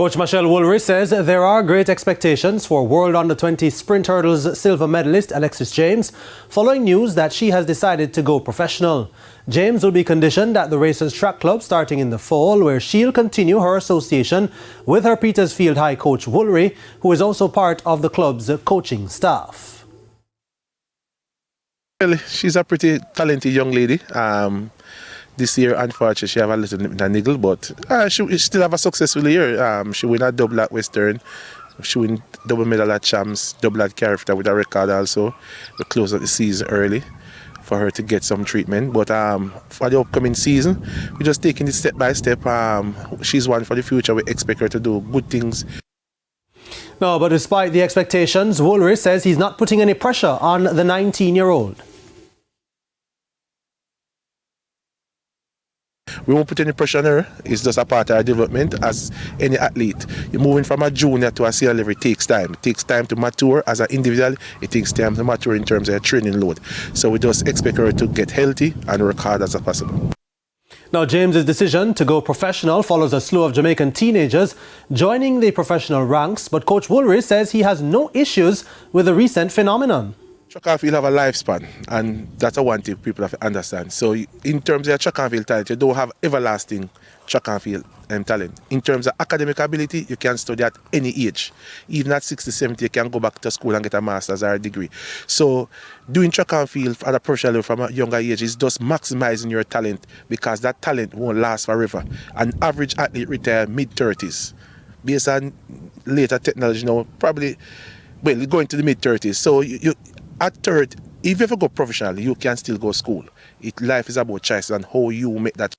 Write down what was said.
Coach Machel Woolery says there are great expectations for World Under-20 Sprint Hurdles silver medalist Alexis James, following news that she has decided to go professional. James will be conditioned at the race's track club starting in the fall, where she'll continue her association with her Petersfield High coach Woolery, who is also part of the club's coaching staff. Well, she's a pretty talented young lady. This year, unfortunately, she have a little niggle, but she still have a successful year. She win a double at Western, she win double medal at Champs, double at Carifta with a record also. We close out the season early for her to get some treatment. But for the upcoming season, we're just taking it step by step. She's one for the future. We expect her to do good things. No, but despite the expectations, Woolery says he's not putting any pressure on the 19-year-old. We won't put any pressure on her. It's just a part of her development as any athlete. You're moving from a junior to a senior level. It takes time. It takes time to mature as an individual. It takes time to mature in terms of her training load. So we just expect her to get healthy and work hard as possible. Now, James's decision to go professional follows a slew of Jamaican teenagers joining the professional ranks, but Coach Woolery says he has no issues with the recent phenomenon. Track and field have a lifespan, and that's a one thing people have to understand. So in terms of track and field talent, you don't have everlasting track and field talent. In terms of academic ability, you can study at any age. Even at 60, 70, you can go back to school and get a master's or a degree. So doing track and field at a professional level from a younger age is just maximizing your talent, because that talent won't last forever. An average athlete retire mid-30s. Based on later technology now, probably, well, going to the mid-30s. So you at third, if you ever go professional, you can still go school. Life is about choices and how you make that